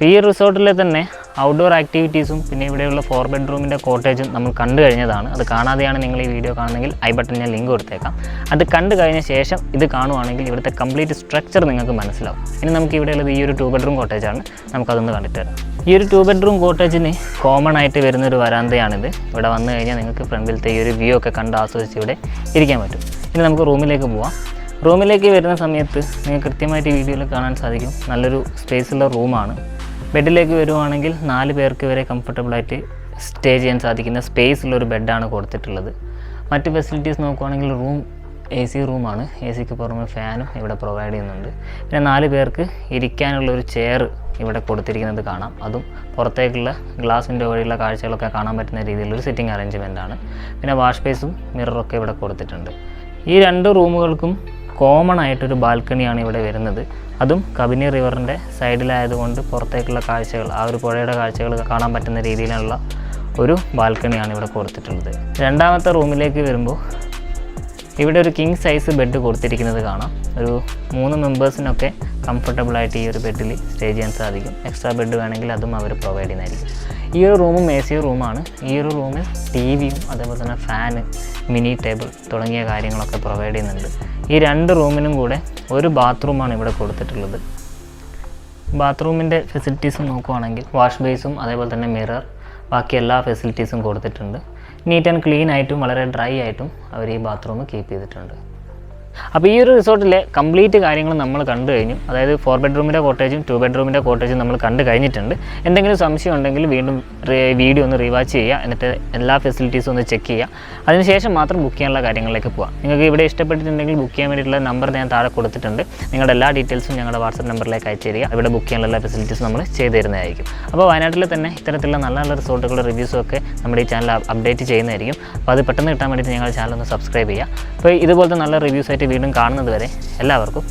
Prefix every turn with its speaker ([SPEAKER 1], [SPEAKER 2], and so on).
[SPEAKER 1] ഈ റിസോർട്ടിലെ തന്നെ ഔട്ട്ഡോർ ആക്ടിവിറ്റീസും പിന്നെ ഇവിടെയുള്ള 4 ബെഡ്റൂമിൻ്റെ കോട്ടേജും നമ്മൾ കണ്ടു കഴിഞ്ഞതാണ്. അത് കാണാതെയാണ് നിങ്ങൾ ഈ വീഡിയോ കാണുന്നെങ്കിൽ ഐ ബട്ടൺ ഞാൻ ലിങ്ക് കൊടുത്തേക്കാം. അത് കണ്ടു കഴിഞ്ഞ ശേഷം ഇത് കാണുവാണെങ്കിൽ ഇവിടുത്തെ കംപ്ലീറ്റ് സ്ട്രക്ചർ നിങ്ങൾക്ക് മനസ്സിലാവും. ഇനി നമുക്ക് ഇവിടെയുള്ളത് ഈ ഒരു 2 ബെഡ്റൂം കോട്ടേജാണ്. നമുക്കതൊന്ന് കണ്ടിട്ട് വരാം. ഈ ഒരു 2 ബെഡ്റൂം കോട്ടേജിന് കോമൺ ആയിട്ട് വരുന്നൊരു വരാന്തയാണിത്. ഇവിടെ വന്നു കഴിഞ്ഞാൽ നിങ്ങൾക്ക് ഫ്രണ്ടിലത്തെ ഈ ഒരു വ്യൂ ഒക്കെ കണ്ട് ആസ്വദിച്ച് ഇവിടെ ഇരിക്കാൻ പറ്റും. ഇനി നമുക്ക് റൂമിലേക്ക് പോവാം. റൂമിലേക്ക് വരുന്ന സമയത്ത് നിങ്ങൾക്ക് കൃത്യമായിട്ട് വീഡിയോയിൽ കാണാൻ സാധിക്കും. നല്ലൊരു സ്പേസുള്ള റൂമാണ്. ബെഡിലേക്ക് വരുവാണെങ്കിൽ 4 പേർക്ക് വരെ കംഫർട്ടബിളായിട്ട് സ്റ്റേ ചെയ്യാൻ സാധിക്കുന്ന സ്പേസുള്ളൊരു ബെഡാണ് കൊടുത്തിട്ടുള്ളത്. മറ്റ് ഫെസിലിറ്റീസ് നോക്കുവാണെങ്കിൽ റൂം AC റൂമാണ്. ACക്ക് പുറമെ ഫാനും ഇവിടെ പ്രൊവൈഡ് ചെയ്യുന്നുണ്ട്. പിന്നെ 4 പേർക്ക് ഇരിക്കാനുള്ളൊരു ചെയർ ഇവിടെ കൊടുത്തിരിക്കുന്നത് കാണാം. അതും പുറത്തേക്കുള്ള ഗ്ലാസിൻ്റെ വഴിയുള്ള കാഴ്ചകളൊക്കെ കാണാൻ പറ്റുന്ന രീതിയിലൊരു സിറ്റിംഗ് അറേഞ്ച്മെൻറ്റാണ്. പിന്നെ വാഷ് ബേസും മിററൊക്കെ ഇവിടെ കൊടുത്തിട്ടുണ്ട്. ഈ 2 റൂമുകൾക്കും കോമൺ ആയിട്ടൊരു ബാൽക്കണിയാണ് ഇവിടെ വരുന്നത്. അതും കബിനി റിവറിൻ്റെ സൈഡിലായതുകൊണ്ട് പുറത്തേക്കുള്ള കാഴ്ചകൾ, ആ ഒരു പുഴയുടെ കാഴ്ചകൾ കാണാൻ പറ്റുന്ന രീതിയിലുള്ള ഒരു ബാൽക്കണിയാണ് ഇവിടെ കൊടുത്തിട്ടുള്ളത്. രണ്ടാമത്തെ റൂമിലേക്ക് വരുമ്പോൾ ഇവിടെ ഒരു കിങ് സൈസ് ബെഡ് കൊടുത്തിരിക്കുന്നത് കാണാം. ഒരു 3 മെമ്പേഴ്സിനൊക്കെ കംഫർട്ടബിളായിട്ട് ഈ ഒരു ബെഡിൽ സ്റ്റേ ചെയ്യാൻ സാധിക്കും. എക്സ്ട്രാ ബെഡ് വേണമെങ്കിൽ അതും അവർ പ്രൊവൈഡ് ചെയ്യുന്നതായിരിക്കും. ഈ ഒരു റൂമും AC റൂമാണ്. ഈ ഒരു റൂമിൽ TVയും അതേപോലെ തന്നെ ഫാന്, മിനി ടേബിൾ തുടങ്ങിയ കാര്യങ്ങളൊക്കെ പ്രൊവൈഡ് ചെയ്യുന്നുണ്ട്. ഈ 2 റൂമിനും കൂടെ ഒരു ബാത്റൂമാണ് ഇവിടെ കൊടുത്തിട്ടുള്ളത്. ബാത്റൂമിൻ്റെ ഫെസിലിറ്റീസും നോക്കുവാണെങ്കിൽ വാഷ് ബേസും അതേപോലെ തന്നെ മിറർ, ബാക്കി എല്ലാ ഫെസിലിറ്റീസും കൊടുത്തിട്ടുണ്ട്. നീറ്റ് ആൻഡ് ക്ലീൻ ആയിട്ടും വളരെ ഡ്രൈ ആയിട്ടും അവർ ഈ ബാത്റൂം കീപ്പ് ചെയ്തിട്ടുണ്ട്. അപ്പോൾ ഈ ഒരു റിസോർട്ടിലെ കംപ്ലീറ്റ് കാര്യങ്ങൾ നമ്മൾ കണ്ടു കഴിഞ്ഞു. അതായത് 4 ബെഡ്റൂമിൻ്റെ കോട്ടേജും 2 ബെഡ്റൂമിൻ്റെ കോട്ടേജും നമ്മൾ കണ്ടു കഴിഞ്ഞിട്ടുണ്ട്. എന്തെങ്കിലും സംശയം ഉണ്ടെങ്കിൽ വീണ്ടും വീഡിയോ ഒന്ന് റിവാച്ച് ചെയ്യുക. എന്നിട്ട് എല്ലാ ഫെസിലിറ്റീസും ഒന്ന് ചെക്ക് ചെയ്യുക. അതിനുശേഷം മാത്രം ബുക്ക് ചെയ്യാനുള്ള കാര്യങ്ങളിലേക്ക് പോകാം. നിങ്ങൾക്ക് ഇവിടെ ഇഷ്ടപ്പെട്ടിട്ടുണ്ടെങ്കിൽ ബുക്ക് ചെയ്യാൻ വേണ്ടിയിട്ടുള്ള നമ്പർ ഞാൻ താഴെ കൊടുത്തിട്ടുണ്ട്. നിങ്ങളുടെ എല്ലാ ഡീറ്റെയിൽസും ഞങ്ങളുടെ വാട്സപ്പ് നമ്പറിലേക്ക് അയച്ചു തരിക. ഇവിടെ ബുക്ക് ചെയ്യാനുള്ള എല്ലാ ഫെസിലിറ്റീസും നമ്മൾ ചെയ്തു തരുന്നതായിരിക്കും. അപ്പോൾ വയനാട്ടിൽ തന്നെ ഇത്തരത്തിലുള്ള നല്ല നല്ല റിസോർട്ടുകളുടെ റിവ്യൂസും ഒക്കെ നമ്മുടെ ഈ ചാനൽ അപ്ഡേറ്റ് ചെയ്യുന്നതായിരിക്കും. അപ്പോൾ അത് പെട്ടെന്ന് കിട്ടാൻ വേണ്ടിയിട്ട് ഞങ്ങളുടെ ചാനൽ ഒന്ന് സബ്സ്ക്രൈബ് ചെയ്യുക. അപ്പോൾ ഇതുപോലത്തെ നല്ല റിവ്യൂസ് ആയിട്ട് വീണ്ടും കാണുന്നത് വരെ എല്ലാവർക്കും